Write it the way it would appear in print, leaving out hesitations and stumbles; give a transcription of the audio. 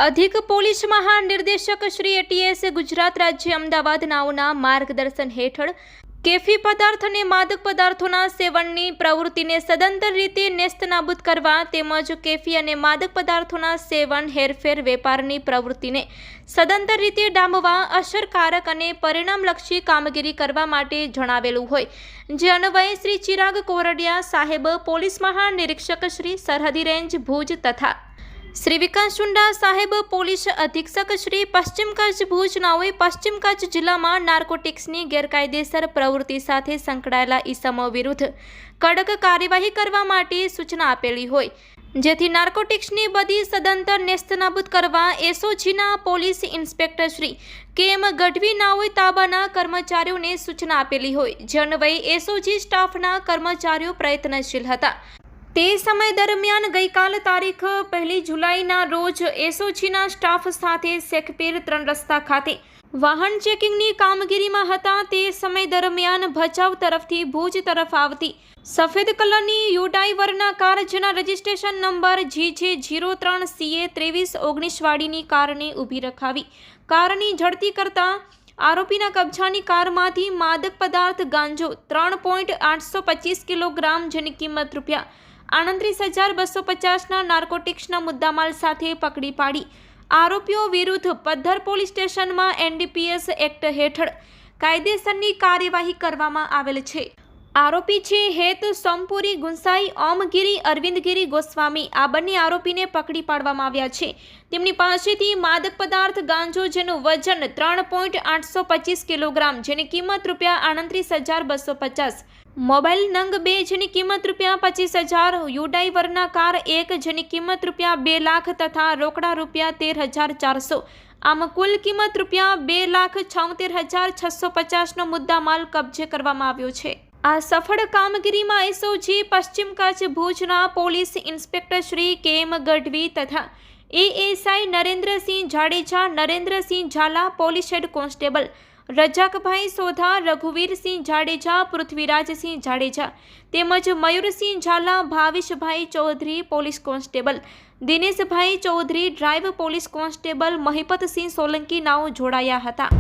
અધિક પોલીસ મહાનિર્દેશક શ્રી એટીએસ ગુજરાત રાજ્ય અમદાવાદ નાઓના માર્ગદર્શન હેઠળ કેફી પદાર્થ અને માદક પદાર્થોના સેવનની પ્રવૃત્તિને સદંતર રીતે નેસ્તનાબૂદ કરવા તેમજ કેફી અને માદક પદાર્થોના સેવન હેરફેર વેપારની પ્રવૃત્તિને સદંતર રીતે ડામવા અસરકારક અને પરિણામલક્ષી કામગીરી કરવા માટે જણાવેલું હોય, જે અન્વયે શ્રી ચિરાગ કોરડિયા સાહેબ પોલીસ મહાનિરીક્ષક શ્રી સરહદી રેન્જ ભુજ તથા શ્રી વિકાસ ચુંડા સાહેબ પોલીસ અધિક્ષક શ્રી પશ્ચિમ કચ્છ ભુજ નાઓએ પશ્ચિમ કચ્છ જિલ્લામાં નાર્કોટિક્સની ગેરકાયદેસર પ્રવૃત્તિ સાથે સંકળાયેલા ઈસમો વિરુદ્ધ કડક કાર્યવાહી કરવા માટે સૂચના આપેલી હોય, જેથી નાર્કોટિક્સની બધી સદંતર નેસ્તનાબૂદ કરવા એસઓજીના police inspector Shri K M. Gadhvi નાઓએ તાબાના કર્મચારીઓને સૂચના આપેલી હોય, જે અન્વયે એસઓજી સ્ટાફના કર્મચારીઓ પ્રયત્નશીલ હતા। તે સમય દરમિયાન ગઈકાલ તારીખ 1 જુલાઈના રોજ એસઓજીના સ્ટાફ સાથે શેખપીર 3 રસ્તા ખાતે વાહન ચેકિંગની કામગીરીમાં હતા। તે સમય દરમિયાન ભચાઉ તરફથી ભુજ તરફ આવતી સફેદ કલરની યુડાઈવરના કાર, જેના રજિસ્ટ્રેશન નંબર GJ03CA 2319 વાળીની કારને ઊભી રખાવી કારની ઝડપી કરતા આરોપીના કબજાની કારમાંથી માદક પદાર્થ ગાંજો 3.825 કિલોગ્રામ, જેની કિંમત ₹38,250ના નાર્કોટિક્સના મુદ્દામાલ સાથે પકડી પાડી આરોપીઓ વિરુદ્ધ પદ્ધર પોલીસ સ્ટેશનમાં NDPS એક્ટ હેઠળ કાયદેસરની કાર્યવાહી કરવામાં આવેલ છે। આરોપી છે હેત સોમપુરી ગુંસાઈ, ઓમગીરી અરવિંદગીરી ગોસ્વામી। આ બંને આરોપીને પકડી પાડવામાં આવ્યા છે। તેમની પાસેથી માદક પદાર્થ ગાંજો, જેનું વજન 3.825 કિલોગ્રામ, જેની કિંમત ₹38,250, મોબાઈલ નંગ 2, જેની કિંમત ₹25,000, યુડાઈવરના કાર 1, જેની કિંમત ₹2 લાખ તથા રોકડા ₹13,400, આમ કુલ કિંમત ₹2,76,650નો મુદ્દામાલ કબજે કરવામાં આવ્યો છે। આ સફળ કામગીરીમાં એસઓજી પશ્ચિમ કચ્છ ભુજના police inspector Shri K M. Gadhvi તથા ASI Narendrasinh Jadeja, Narendrasinh Zala, police head constable Rajakbhai Sodha, Raghuvirsinh Jadeja, Prithvirajsinh Jadeja તેમજ Mayursinh Zala, Bhavishbhai Chaudhary, police constable Dineshbhai Chaudhary, drive police constable Mahipatsinh Solanki નાઓ જોડાયા હતા।